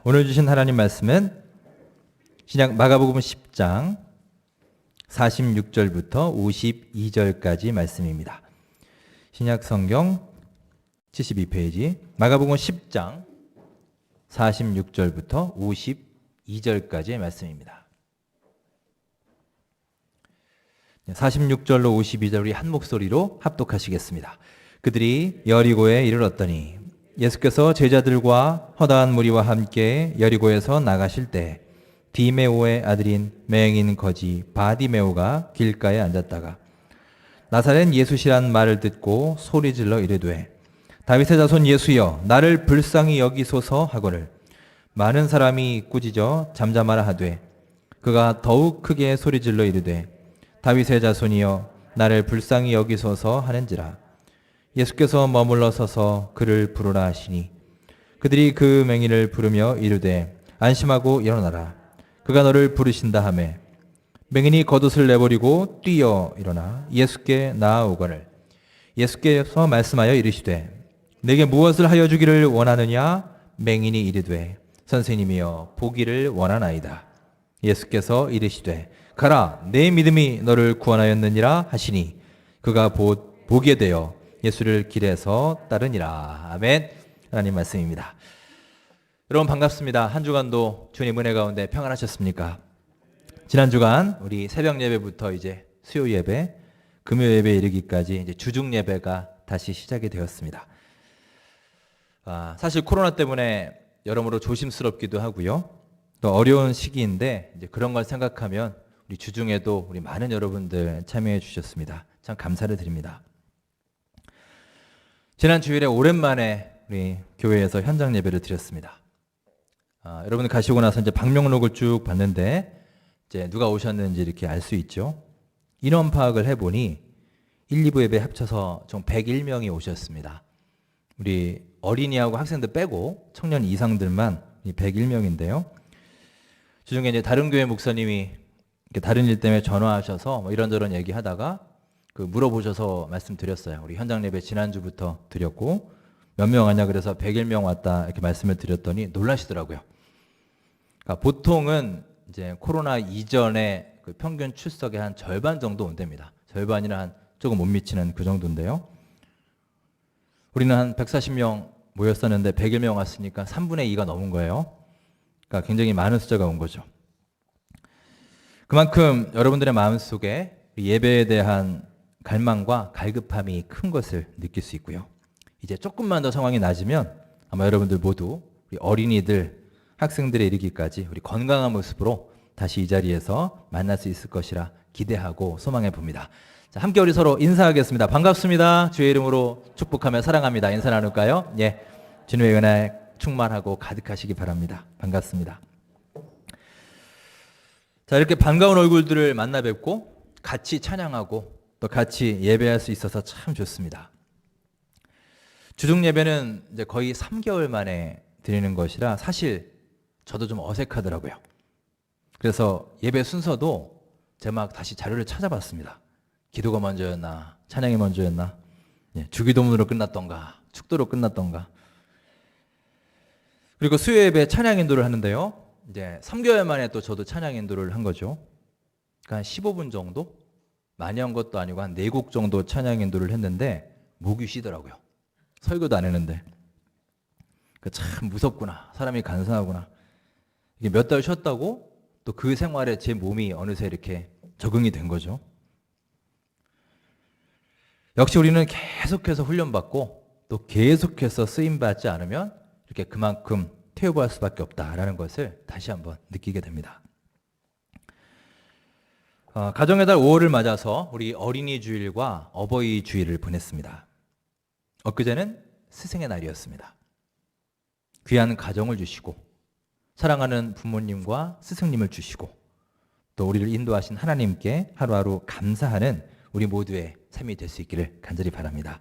오늘 주신 하나님 말씀은 신약 마가복음 10장 46절부터 52절까지 말씀입니다. 신약 성경 72페이지 마가복음 10장 46절부터 52절까지의 말씀입니다. 46절로 52절 우리 한 목소리로 합독하시겠습니다. 그들이 여리고에 이르렀더니 예수께서 제자들과 허다한 무리와 함께 여리고에서 나가실 때 디메오의 아들인 맹인 거지 바디메오가 길가에 앉았다가 나사렛 예수시란 말을 듣고 소리질러 이르되 다윗의 자손 예수여 나를 불쌍히 여기소서 하거늘 많은 사람이 꾸짖어 잠잠하라 하되 그가 더욱 크게 소리질러 이르되 다윗의 자손이여 나를 불쌍히 여기소서 하는지라 예수께서 머물러 서서 그를 부르라 하시니 그들이 그 맹인을 부르며 이르되 안심하고 일어나라 그가 너를 부르신다 하매 맹인이 겉옷을 내버리고 뛰어 일어나 예수께 나아오거늘 예수께서 말씀하여 이르시되 내게 무엇을 하여 주기를 원하느냐 맹인이 이르되 선생님이여 보기를 원하나이다 예수께서 이르시되 가라 내 믿음이 너를 구원하였느니라 하시니 그가 보게 되어 예수를 길에서 따르니라. 아멘. 하나님 말씀입니다. 여러분 반갑습니다. 한 주간도 주님 은혜 가운데 평안하셨습니까? 지난 주간 우리 새벽 예배부터 이제 수요 예배, 금요 예배 이르기까지 이제 주중 예배가 다시 시작이 되었습니다. 사실 코로나 때문에 여러모로 조심스럽기도 하고요. 또 어려운 시기인데 이제 그런 걸 생각하면 우리 주중에도 우리 많은 여러분들 참여해 주셨습니다. 참 감사를 드립니다. 지난 주일에 오랜만에 우리 교회에서 현장 예배를 드렸습니다. 여러분들 가시고 나서 이제 방명록을 쭉 봤는데 이제 누가 오셨는지 이렇게 알 수 있죠. 인원 파악을 해보니 1, 2부 예배 합쳐서 총 101명이 오셨습니다. 우리 어린이하고 학생들 빼고 청년 이상들만 101명인데요. 주중에 이제 다른 교회 목사님이 다른 일 때문에 전화하셔서 뭐 이런저런 얘기하다가 물어보셔서 말씀드렸어요. 우리 현장 예배 지난주부터 드렸고 몇 명 왔냐 그래서 101명 왔다 이렇게 말씀을 드렸더니 놀라시더라고요. 그러니까 보통은 이제 코로나 이전에 그 평균 출석의 한 절반 정도 온답니다. 절반이나 한 조금 못 미치는 그 정도인데요. 우리는 한 140명 모였었는데 101명 왔으니까 3분의 2가 넘은 거예요. 그러니까 굉장히 많은 숫자가 온 거죠. 그만큼 여러분들의 마음속에 예배에 대한 갈망과 갈급함이 큰 것을 느낄 수 있고요. 이제 조금만 더 상황이 나아지면 아마 여러분들 모두 우리 어린이들, 학생들에 이르기까지 우리 건강한 모습으로 다시 이 자리에서 만날 수 있을 것이라 기대하고 소망해 봅니다. 자, 함께 우리 서로 인사하겠습니다. 반갑습니다. 주의 이름으로 축복하며 사랑합니다. 인사 나눌까요? 예, 주님의 은혜 충만하고 가득하시기 바랍니다. 반갑습니다. 자, 이렇게 반가운 얼굴들을 만나 뵙고 같이 찬양하고 또 같이 예배할 수 있어서 참 좋습니다. 주중 예배는 이제 거의 3개월 만에 드리는 것이라 사실 저도 좀 어색하더라고요. 그래서 예배 순서도 제가 막 다시 자료를 찾아봤습니다. 기도가 먼저였나, 찬양이 먼저였나, 주기도문으로 끝났던가, 축도로 끝났던가. 그리고 수요 예배 찬양 인도를 하는데요. 이제 3개월 만에 또 저도 찬양 인도를 한 거죠. 그러니까 한 15분 정도? 많이 한 것도 아니고 한 4곡 정도 찬양 인도를 했는데 목이 쉬더라고요. 설교도 안 했는데. 참 무섭구나. 사람이 간사하구나. 이게 몇 달 쉬었다고 또 그 생활에 제 몸이 어느새 이렇게 적응이 된 거죠. 역시 우리는 계속해서 훈련받고 또 계속해서 쓰임받지 않으면 이렇게 그만큼 퇴보할 수밖에 없다라는 것을 다시 한번 느끼게 됩니다. 가정의 달 5월을 맞아서 우리 어린이 주일과 어버이 주일을 보냈습니다. 엊그제는 스승의 날이었습니다. 귀한 가정을 주시고 사랑하는 부모님과 스승님을 주시고 또 우리를 인도하신 하나님께 하루하루 감사하는 우리 모두의 삶이 될 수 있기를 간절히 바랍니다.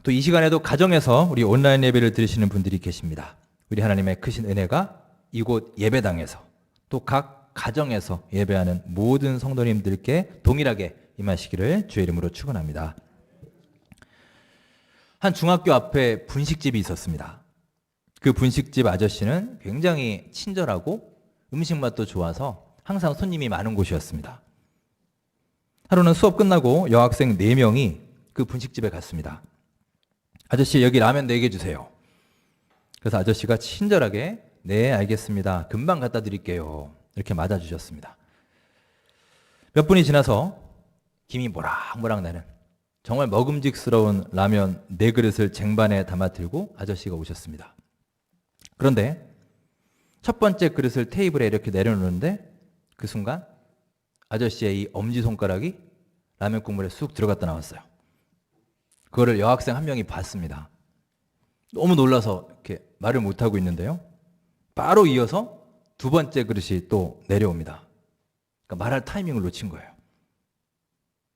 또 이 시간에도 가정에서 우리 온라인 예배를 들으시는 분들이 계십니다. 우리 하나님의 크신 은혜가 이곳 예배당에서 또 각 가정에서 예배하는 모든 성도님들께 동일하게 임하시기를 주의 이름으로 축원합니다. 한 중학교 앞에 분식집이 있었습니다. 그 분식집 아저씨는 굉장히 친절하고 음식 맛도 좋아서 항상 손님이 많은 곳이었습니다. 하루는 수업 끝나고 여학생 4명이 그 분식집에 갔습니다. 아저씨, 여기 라면 4개 주세요. 그래서 아저씨가 친절하게 네, 알겠습니다. 금방 갖다 드릴게요. 이렇게 맞아주셨습니다. 몇 분이 지나서 김이 모락모락 나는 정말 먹음직스러운 라면 4그릇을 쟁반에 담아 들고 아저씨가 오셨습니다. 그런데 첫 번째 그릇을 테이블에 이렇게 내려놓는데 그 순간 아저씨의 이 엄지손가락이 라면 국물에 쑥 들어갔다 나왔어요. 그거를 여학생 한 명이 봤습니다. 너무 놀라서 이렇게 말을 못하고 있는데요. 바로 이어서 2번째 그릇이 또 내려옵니다. 그러니까 말할 타이밍을 놓친 거예요.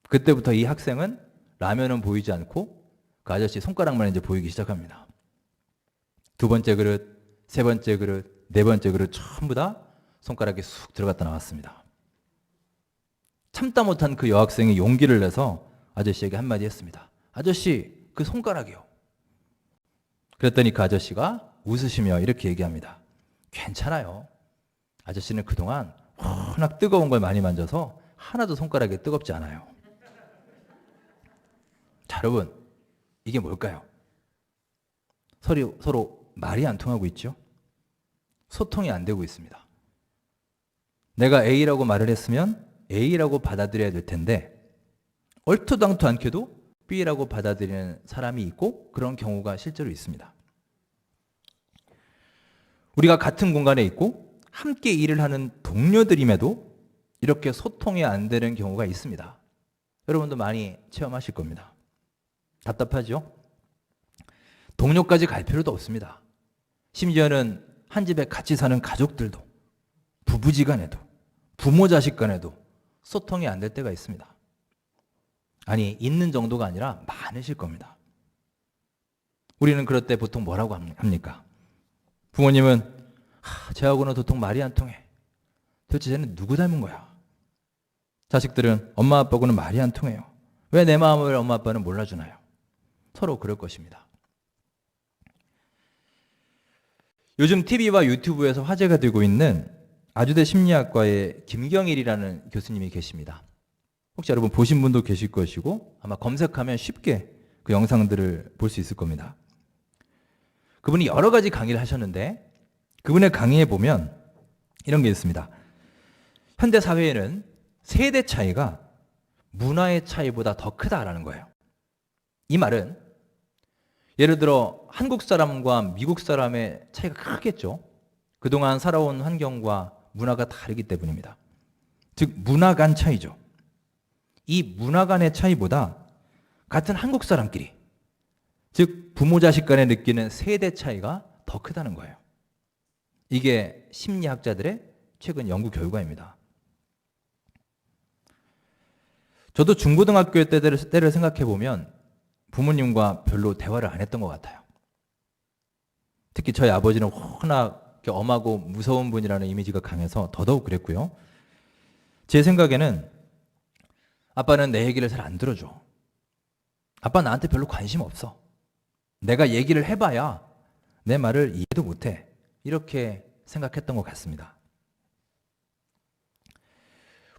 그때부터 이 학생은 라면은 보이지 않고 그 아저씨 손가락만 이제 보이기 시작합니다. 2번째 그릇, 3번째 그릇, 4번째 그릇 전부 다 손가락이 쑥 들어갔다 나왔습니다. 참다 못한 그 여학생이 용기를 내서 아저씨에게 한마디 했습니다. 아저씨, 그 손가락이요. 그랬더니 그 아저씨가 웃으시며 이렇게 얘기합니다. 괜찮아요. 아저씨는 그동안 워낙 뜨거운 걸 많이 만져서 하나도 손가락이 뜨겁지 않아요. 자, 여러분, 이게 뭘까요? 서로 말이 안 통하고 있죠? 소통이 안 되고 있습니다. 내가 A라고 말을 했으면 A라고 받아들여야 될 텐데 얼토당토 않게도 B라고 받아들이는 사람이 있고 그런 경우가 실제로 있습니다. 우리가 같은 공간에 있고 함께 일을 하는 동료들임에도 이렇게 소통이 안 되는 경우가 있습니다. 여러분도 많이 체험하실 겁니다. 답답하죠? 동료까지 갈 필요도 없습니다. 심지어는 한 집에 같이 사는 가족들도, 부부지간에도, 부모 자식 간에도 소통이 안 될 때가 있습니다. 아니, 있는 정도가 아니라 많으실 겁니다. 우리는 그럴 때 보통 뭐라고 합니까? 부모님은 쟤하고는 도통 말이 안 통해. 도대체 쟤는 누구 닮은 거야? 자식들은 엄마 아빠하고는 말이 안 통해요. 왜 내 마음을 엄마 아빠는 몰라주나요? 서로 그럴 것입니다. 요즘 TV와 유튜브에서 화제가 되고 있는 아주대 심리학과의 김경일이라는 교수님이 계십니다. 혹시 여러분 보신 분도 계실 것이고 아마 검색하면 쉽게 그 영상들을 볼 수 있을 겁니다. 그분이 여러 가지 강의를 하셨는데 그분의 강의에 보면 이런 게 있습니다. 현대 사회에는 세대 차이가 문화의 차이보다 더 크다라는 거예요. 이 말은 예를 들어 한국 사람과 미국 사람의 차이가 크겠죠. 그동안 살아온 환경과 문화가 다르기 때문입니다. 즉 문화 간 차이죠. 이 문화 간의 차이보다 같은 한국 사람끼리, 즉 부모 자식 간에 느끼는 세대 차이가 더 크다는 거예요. 이게 심리학자들의 최근 연구 결과입니다. 저도 중고등학교 때를 생각해 보면 부모님과 별로 대화를 안 했던 것 같아요. 특히 저희 아버지는 워낙 엄하고 무서운 분이라는 이미지가 강해서 더더욱 그랬고요. 제 생각에는 아빠는 내 얘기를 잘 안 들어줘. 아빠 나한테 별로 관심 없어. 내가 얘기를 해봐야 내 말을 이해도 못해. 이렇게 생각했던 것 같습니다.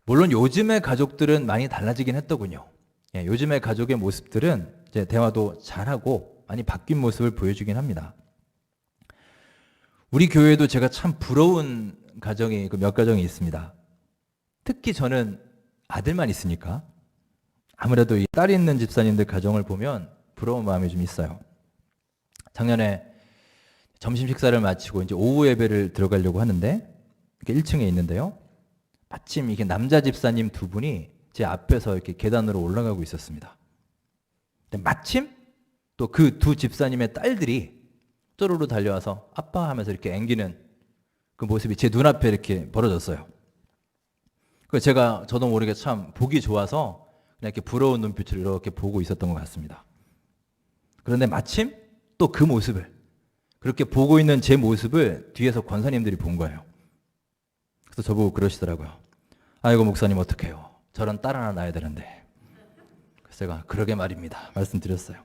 물론 요즘의 가족들은 많이 달라지긴 했더군요. 요즘의 가족의 모습들은 이제 대화도 잘하고 많이 바뀐 모습을 보여주긴 합니다. 우리 교회에도 제가 참 부러운 가정이 몇 가정이 있습니다. 특히 저는 아들만 있으니까 아무래도 이 딸이 있는 집사님들 가정을 보면 부러운 마음이 좀 있어요. 작년에 점심 식사를 마치고 이제 오후 예배를 들어가려고 하는데 이렇게 1층에 있는데요. 마침 이게 남자 집사님 2분이 제 앞에서 이렇게 계단으로 올라가고 있었습니다. 근데 마침 또 그 2 집사님의 딸들이 쪼르르 달려와서 아빠 하면서 이렇게 앵기는 그 모습이 제 눈앞에 이렇게 벌어졌어요. 그래서 저도 모르게 참 보기 좋아서 그냥 이렇게 부러운 눈빛으로 이렇게 보고 있었던 것 같습니다. 그런데 마침 또 그 모습을, 그렇게 보고 있는 제 모습을 뒤에서 권사님들이 본 거예요. 그래서 저보고 그러시더라고요. 아이고 목사님 어떡해요. 저런 딸 하나 낳아야 되는데. 그래서 제가 그러게 말입니다. 말씀드렸어요.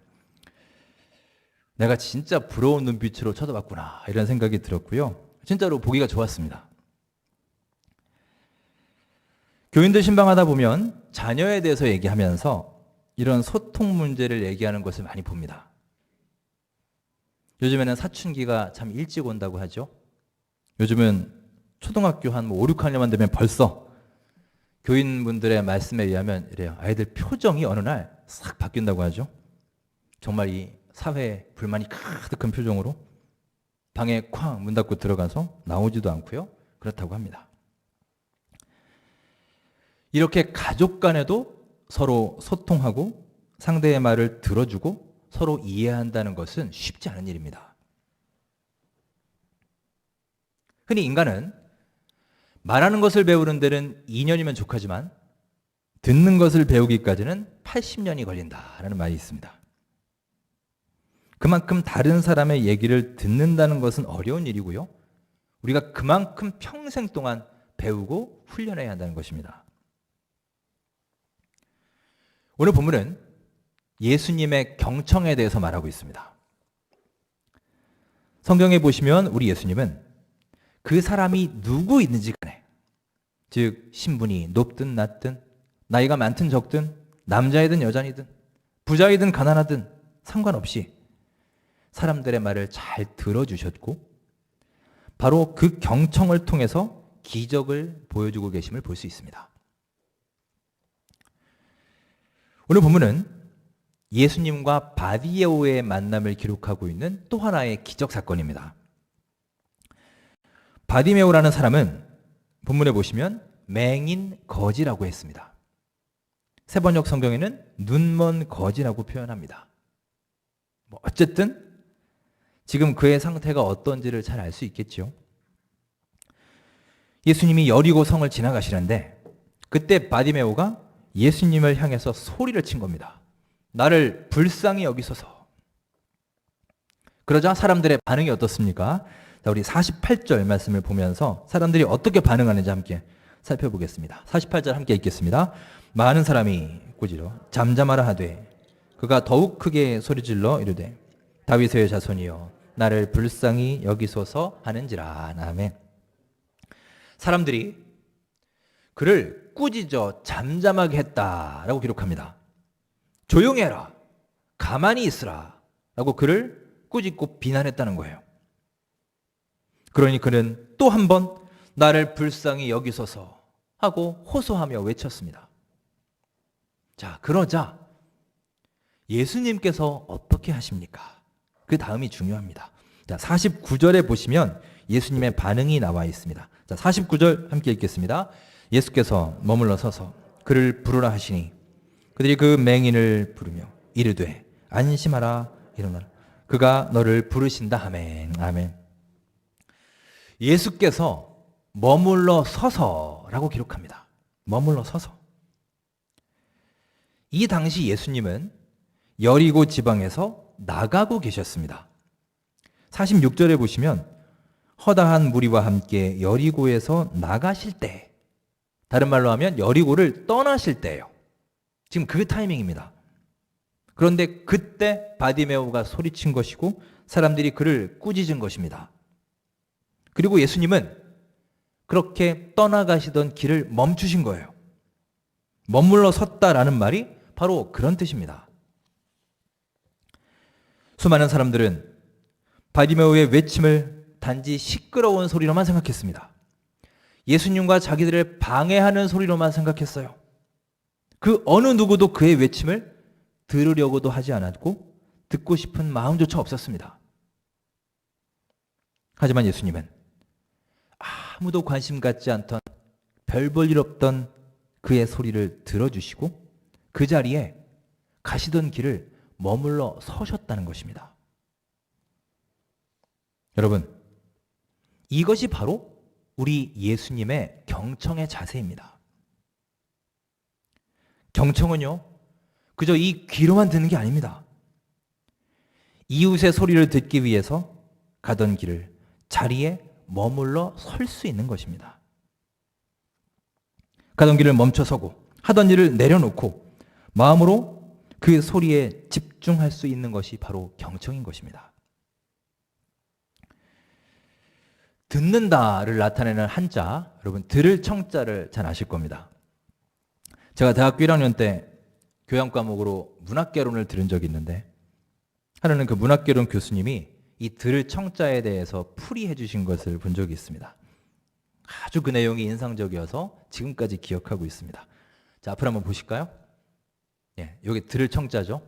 내가 진짜 부러운 눈빛으로 쳐다봤구나 이런 생각이 들었고요. 진짜로 보기가 좋았습니다. 교인들 신방하다 보면 자녀에 대해서 얘기하면서 이런 소통 문제를 얘기하는 것을 많이 봅니다. 요즘에는 사춘기가 참 일찍 온다고 하죠. 요즘은 초등학교 한 5, 6학년만 되면 벌써 교인분들의 말씀에 의하면 이래요. 아이들 표정이 어느 날 싹 바뀐다고 하죠. 정말 이 사회에 불만이 가득한 표정으로 방에 쾅 문 닫고 들어가서 나오지도 않고요. 그렇다고 합니다. 이렇게 가족 간에도 서로 소통하고 상대의 말을 들어주고 서로 이해한다는 것은 쉽지 않은 일입니다. 흔히 인간은 말하는 것을 배우는 데는 2년이면 족하지만 듣는 것을 배우기까지는 80년이 걸린다라는 말이 있습니다. 그만큼 다른 사람의 얘기를 듣는다는 것은 어려운 일이고요. 우리가 그만큼 평생 동안 배우고 훈련해야 한다는 것입니다. 오늘 본문은 예수님의 경청에 대해서 말하고 있습니다. 성경에 보시면 우리 예수님은 그 사람이 누구이든지 간에, 즉 신분이 높든 낮든 나이가 많든 적든 남자이든 여자이든 부자이든 가난하든 상관없이 사람들의 말을 잘 들어주셨고 바로 그 경청을 통해서 기적을 보여주고 계심을 볼 수 있습니다. 오늘 본문은 예수님과 바디메오의 만남을 기록하고 있는 또 하나의 기적 사건입니다. 바디메오라는 사람은 본문에 보시면 맹인 거지라고 했습니다. 세번역 성경에는 눈먼 거지라고 표현합니다. 어쨌든 지금 그의 상태가 어떤지를 잘 알 수 있겠죠. 예수님이 여리고 성을 지나가시는데 그때 바디메오가 예수님을 향해서 소리를 친 겁니다. 나를 불쌍히 여기소서. 그러자 사람들의 반응이 어떻습니까? 자, 우리 48절 말씀을 보면서 사람들이 어떻게 반응하는지 함께 살펴보겠습니다. 48절 함께 읽겠습니다. 많은 사람이 꾸짖어 잠잠하라 하되 그가 더욱 크게 소리질러 이르되 다윗의 자손이여 나를 불쌍히 여기소서 하는지라. 아멘. 사람들이 그를 꾸짖어 잠잠하게 했다라고 기록합니다. 조용히 해라, 가만히 있으라 라고 그를 꾸짖고 비난했다는 거예요. 그러니 그는 또 한 번 나를 불쌍히 여기소서 하고 호소하며 외쳤습니다. 자, 그러자 예수님께서 어떻게 하십니까? 그 다음이 중요합니다. 자, 49절에 보시면 예수님의 반응이 나와 있습니다. 자, 49절 함께 읽겠습니다. 예수께서 머물러 서서 그를 부르라 하시니 그들이 그 맹인을 부르며 이르되 안심하라 일어나라 그가 너를 부르신다. 아멘. 아멘. 예수께서 머물러 서서라고 기록합니다. 머물러 서서. 이 당시 예수님은 여리고 지방에서 나가고 계셨습니다. 46절에 보시면 허다한 무리와 함께 여리고에서 나가실 때, 다른 말로 하면 여리고를 떠나실 때예요. 지금 그 타이밍입니다. 그런데 그때 바디메오가 소리친 것이고 사람들이 그를 꾸짖은 것입니다. 그리고 예수님은 그렇게 떠나가시던 길을 멈추신 거예요. 머물러 섰다라는 말이 바로 그런 뜻입니다. 수많은 사람들은 바디메오의 외침을 단지 시끄러운 소리로만 생각했습니다. 예수님과 자기들을 방해하는 소리로만 생각했어요. 그 어느 누구도 그의 외침을 들으려고도 하지 않았고 듣고 싶은 마음조차 없었습니다. 하지만 예수님은 아무도 관심 갖지 않던 별 볼 일 없던 그의 소리를 들어주시고 그 자리에 가시던 길을 머물러 서셨다는 것입니다. 여러분, 이것이 바로 우리 예수님의 경청의 자세입니다. 경청은요, 그저 이 귀로만 듣는 게 아닙니다. 이웃의 소리를 듣기 위해서 가던 길을 자리에 머물러 설 수 있는 것입니다. 가던 길을 멈춰서고 하던 일을 내려놓고 마음으로 그 소리에 집중할 수 있는 것이 바로 경청인 것입니다. 듣는다를 나타내는 한자, 여러분 들을 청자를 잘 아실 겁니다. 제가 대학교 1학년 때 교양 과목으로 문학개론을 들은 적이 있는데 하루는 그 문학개론 교수님이 이 들을 청자에 대해서 풀이해 주신 것을 본 적이 있습니다. 아주 그 내용이 인상적이어서 지금까지 기억하고 있습니다. 자, 앞으로 한번 보실까요? 예, 여기 들을 청자죠.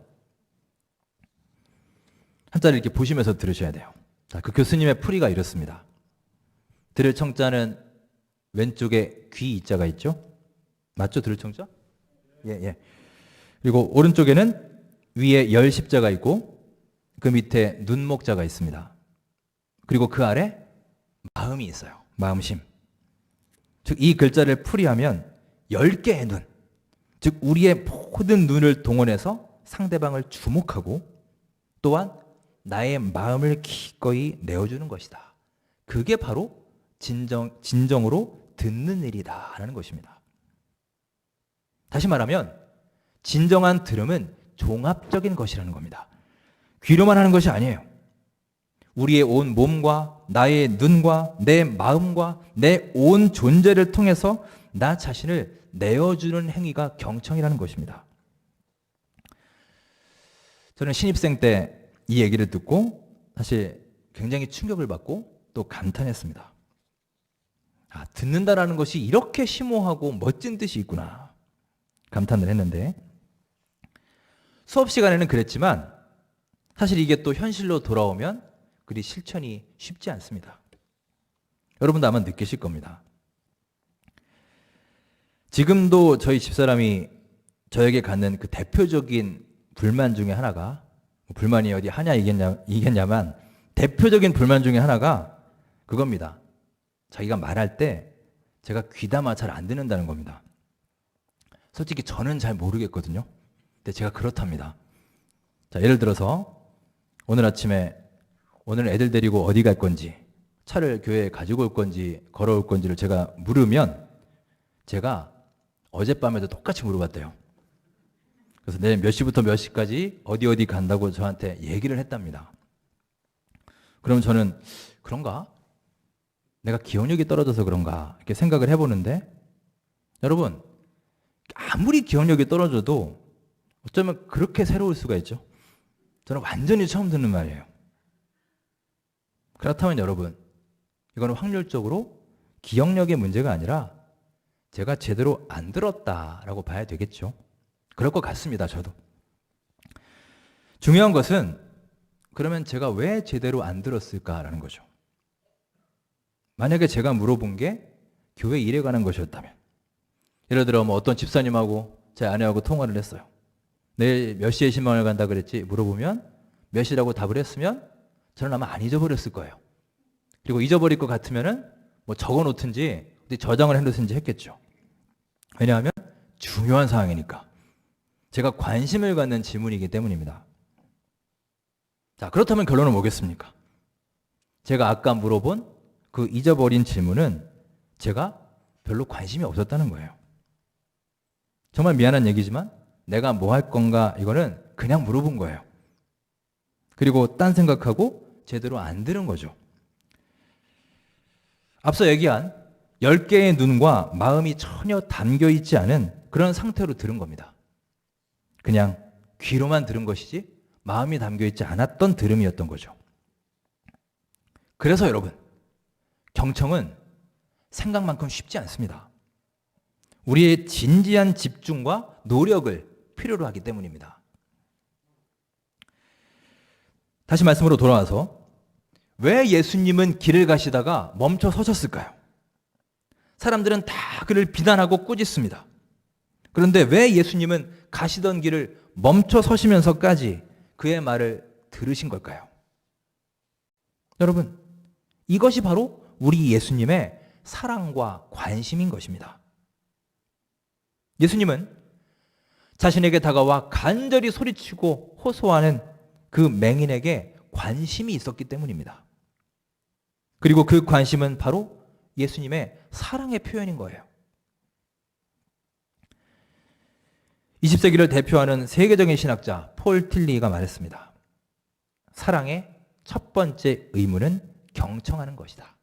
한자를 이렇게 보시면서 들으셔야 돼요. 자, 그 교수님의 풀이가 이렇습니다. 들을 청자는 왼쪽에 귀 이자가 있죠? 맞죠? 들을 청자? 예, 예. 그리고 오른쪽에는 위에 열 십자가 있고 그 밑에 눈목자가 있습니다. 그리고 그 아래 마음이 있어요. 마음심. 즉 이 글자를 풀이하면 10개의 눈, 즉 우리의 모든 눈을 동원해서 상대방을 주목하고 또한 나의 마음을 기꺼이 내어주는 것이다. 그게 바로 진정으로 듣는 일이다 라는 것입니다. 다시 말하면 진정한 들음은 종합적인 것이라는 겁니다. 귀로만 하는 것이 아니에요. 우리의 온 몸과 나의 눈과 내 마음과 내 온 존재를 통해서 나 자신을 내어주는 행위가 경청이라는 것입니다. 저는 신입생 때 이 얘기를 듣고 사실 굉장히 충격을 받고 또 감탄했습니다. 아, 듣는다라는 것이 이렇게 심오하고 멋진 뜻이 있구나 감탄을 했는데 수업 시간에는 그랬지만 사실 이게 또 현실로 돌아오면 그리 실천이 쉽지 않습니다. 여러분도 아마 느끼실 겁니다. 지금도 저희 집사람이 저에게 갖는 그 대표적인 불만 중에 하나가 불만이 어디 하냐 이겠냐만 대표적인 불만 중에 하나가 그겁니다. 자기가 말할 때 제가 귀담아 잘 안 듣는다는 겁니다. 솔직히 저는 잘 모르겠거든요. 근데 제가 그렇답니다. 자, 예를 들어서 오늘 아침에 오늘 애들 데리고 어디 갈 건지 차를 교회에 가지고 올 건지 걸어올 건지를 제가 물으면 제가 어젯밤에도 똑같이 물어봤대요. 그래서 내일 몇 시부터 몇 시까지 어디 간다고 저한테 얘기를 했답니다. 그럼 저는 그런가? 내가 기억력이 떨어져서 그런가? 이렇게 생각을 해보는데 여러분 아무리 기억력이 떨어져도 어쩌면 그렇게 새로울 수가 있죠. 저는 완전히 처음 듣는 말이에요. 그렇다면 여러분 이거는 확률적으로 기억력의 문제가 아니라 제가 제대로 안 들었다라고 봐야 되겠죠. 그럴 것 같습니다. 저도. 중요한 것은 그러면 제가 왜 제대로 안 들었을까라는 거죠. 만약에 제가 물어본 게 교회 일에 관한 것이었다면 예를 들어 뭐 어떤 집사님하고 제 아내하고 통화를 했어요. 내일 몇 시에 신방을 간다 그랬지 물어보면 몇 시라고 답을 했으면 저는 아마 안 잊어버렸을 거예요. 그리고 잊어버릴 것 같으면은 뭐 적어놓든지 어디 저장을 해놓든지 했겠죠. 왜냐하면 중요한 사항이니까. 제가 관심을 갖는 질문이기 때문입니다. 자, 그렇다면 결론은 뭐겠습니까? 제가 아까 물어본 그 잊어버린 질문은 제가 별로 관심이 없었다는 거예요. 정말 미안한 얘기지만 내가 뭐 할 건가 이거는 그냥 물어본 거예요. 그리고 딴 생각하고 제대로 안 들은 거죠. 앞서 얘기한 10개의 눈과 마음이 전혀 담겨있지 않은 그런 상태로 들은 겁니다. 그냥 귀로만 들은 것이지 마음이 담겨있지 않았던 들음이었던 거죠. 그래서 여러분 경청은 생각만큼 쉽지 않습니다. 우리의 진지한 집중과 노력을 필요로 하기 때문입니다. 다시 말씀으로 돌아와서 왜 예수님은 길을 가시다가 멈춰 서셨을까요? 사람들은 다 그를 비난하고 꾸짖습니다. 그런데 왜 예수님은 가시던 길을 멈춰 서시면서까지 그의 말을 들으신 걸까요? 여러분, 이것이 바로 우리 예수님의 사랑과 관심인 것입니다. 예수님은 자신에게 다가와 간절히 소리치고 호소하는 그 맹인에게 관심이 있었기 때문입니다. 그리고 그 관심은 바로 예수님의 사랑의 표현인 거예요. 20세기를 대표하는 세계적인 신학자 폴 틸리가 말했습니다. 사랑의 첫 번째 의무는 경청하는 것이다.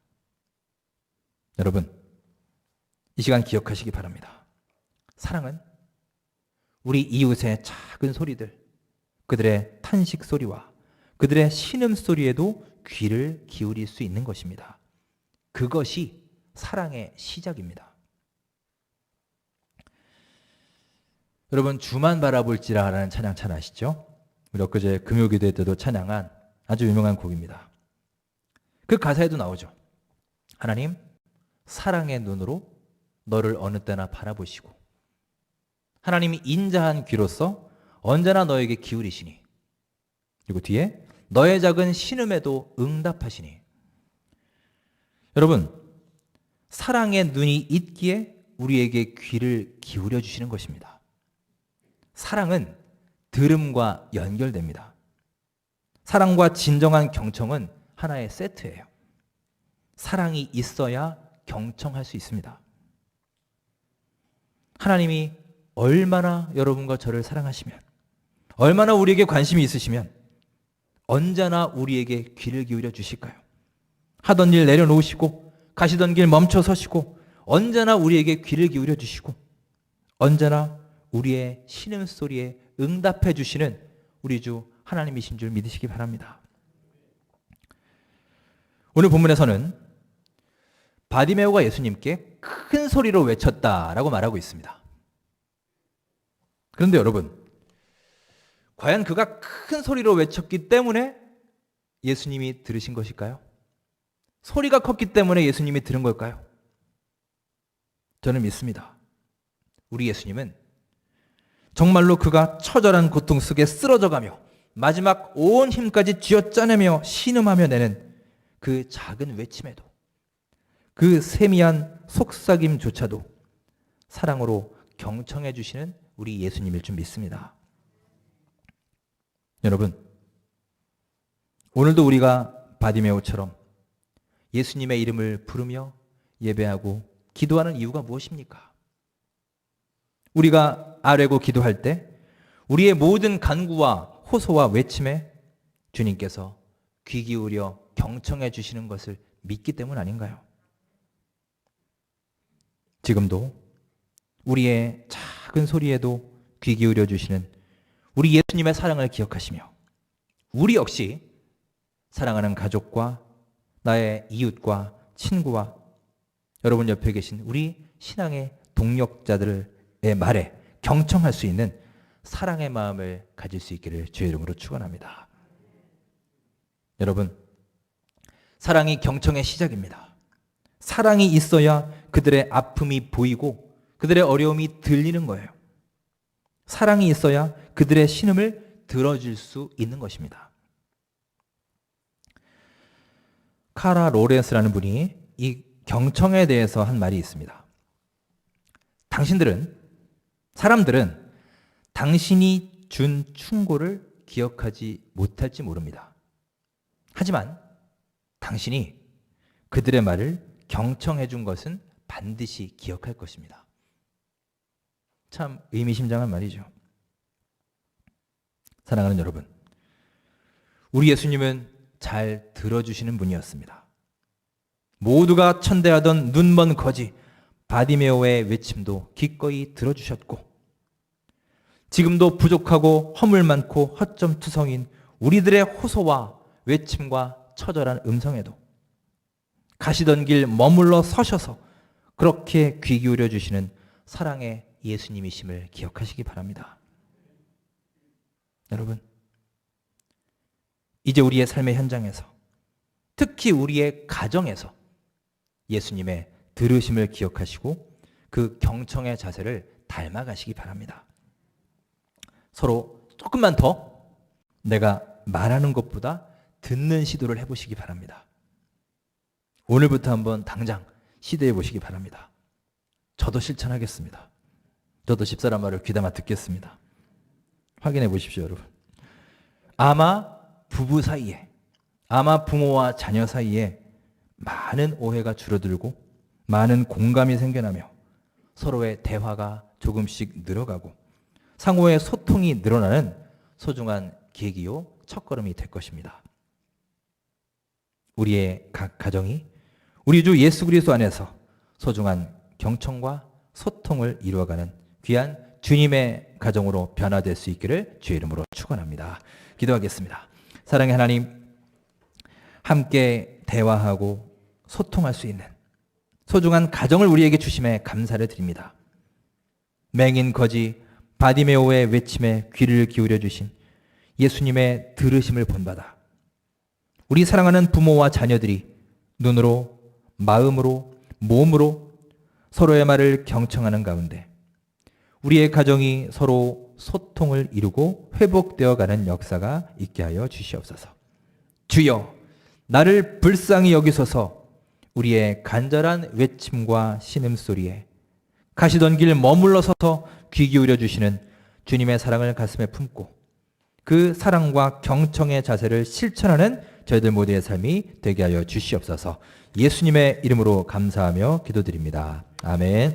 여러분, 이 시간 기억하시기 바랍니다. 사랑은 우리 이웃의 작은 소리들, 그들의 탄식 소리와 그들의 신음소리에도 귀를 기울일 수 있는 것입니다. 그것이 사랑의 시작입니다. 여러분, 주만 바라볼지라라는 찬양 잘 아시죠? 우리 엊그제 금요기도회 때도 찬양한 아주 유명한 곡입니다. 그 가사에도 나오죠. 하나님, 사랑의 눈으로 너를 어느 때나 바라보시고 하나님이 인자한 귀로서 언제나 너에게 기울이시니 그리고 뒤에 너의 작은 신음에도 응답하시니. 여러분, 사랑의 눈이 있기에 우리에게 귀를 기울여 주시는 것입니다. 사랑은 들음과 연결됩니다. 사랑과 진정한 경청은 하나의 세트예요. 사랑이 있어야 경청할 수 있습니다. 하나님이 얼마나 여러분과 저를 사랑하시면, 얼마나 우리에게 관심이 있으시면 언제나 우리에게 귀를 기울여 주실까요? 하던 일 내려놓으시고 가시던 길 멈춰 서시고 언제나 우리에게 귀를 기울여 주시고 언제나 우리의 신음소리에 응답해 주시는 우리 주 하나님이신 줄 믿으시기 바랍니다. 오늘 본문에서는 바디메오가 예수님께 큰 소리로 외쳤다라고 말하고 있습니다. 그런데 여러분, 과연 그가 큰 소리로 외쳤기 때문에 예수님이 들으신 것일까요? 소리가 컸기 때문에 예수님이 들은 걸까요? 저는 믿습니다. 우리 예수님은 정말로 그가 처절한 고통 속에 쓰러져가며 마지막 온 힘까지 쥐어짜내며 신음하며 내는 그 작은 외침에도, 그 세미한 속삭임조차도 사랑으로 경청해 주시는 우리 예수님일 줄 믿습니다. 여러분, 오늘도 우리가 바디메오처럼 예수님의 이름을 부르며 예배하고 기도하는 이유가 무엇입니까? 우리가 아뢰고 기도할 때 우리의 모든 간구와 호소와 외침에 주님께서 귀 기울여 경청해 주시는 것을 믿기 때문 아닌가요? 지금도 우리의 작은 소리에도 귀 기울여 주시는 우리 예수님의 사랑을 기억하시며 우리 역시 사랑하는 가족과 나의 이웃과 친구와 여러분 옆에 계신 우리 신앙의 동력자들의 말에 경청할 수 있는 사랑의 마음을 가질 수 있기를 주의 이름으로 축원합니다. 여러분, 사랑이 경청의 시작입니다. 사랑이 있어야 그들의 아픔이 보이고 그들의 어려움이 들리는 거예요. 사랑이 있어야 그들의 신음을 들어줄 수 있는 것입니다. 카라 로렌스라는 분이 이 경청에 대해서 한 말이 있습니다. 사람들은 당신이 준 충고를 기억하지 못할지 모릅니다. 하지만 당신이 그들의 말을 경청해 준 것은 반드시 기억할 것입니다. 참 의미심장한 말이죠. 사랑하는 여러분, 우리 예수님은 잘 들어주시는 분이었습니다. 모두가 천대하던 눈먼 거지 바디메오의 외침도 기꺼이 들어주셨고, 지금도 부족하고 허물 많고 허점투성인 우리들의 호소와 외침과 처절한 음성에도 가시던 길 머물러 서셔서 그렇게 귀 기울여 주시는 사랑의 예수님이심을 기억하시기 바랍니다. 여러분, 이제 우리의 삶의 현장에서, 특히 우리의 가정에서 예수님의 들으심을 기억하시고 그 경청의 자세를 닮아가시기 바랍니다. 서로 조금만 더 내가 말하는 것보다 듣는 시도를 해보시기 바랍니다. 오늘부터 한번 당장 시도해 보시기 바랍니다. 저도 실천하겠습니다. 저도 집사람 말을 귀담아 듣겠습니다. 확인해 보십시오, 여러분. 아마 부부 사이에, 아마 부모와 자녀 사이에 많은 오해가 줄어들고 많은 공감이 생겨나며 서로의 대화가 조금씩 늘어가고 상호의 소통이 늘어나는 소중한 계기요 첫걸음이 될 것입니다. 우리의 각 가정이 우리 주 예수 그리스도 안에서 소중한 경청과 소통을 이루어가는 귀한 주님의 가정으로 변화될 수 있기를 주의 이름으로 축원합니다. 기도하겠습니다. 사랑의 하나님, 함께 대화하고 소통할 수 있는 소중한 가정을 우리에게 주심에 감사를 드립니다. 맹인 거지 바디메오의 외침에 귀를 기울여 주신 예수님의 들으심을 본받아 우리 사랑하는 부모와 자녀들이 눈으로, 마음으로, 몸으로 서로의 말을 경청하는 가운데 우리의 가정이 서로 소통을 이루고 회복되어 가는 역사가 있게 하여 주시옵소서. 주여, 나를 불쌍히 여기소서. 우리의 간절한 외침과 신음소리에 가시던 길 머물러 서서 귀 기울여 주시는 주님의 사랑을 가슴에 품고 그 사랑과 경청의 자세를 실천하는 저희들 모두의 삶이 되게 하여 주시옵소서. 예수님의 이름으로 감사하며 기도드립니다. 아멘.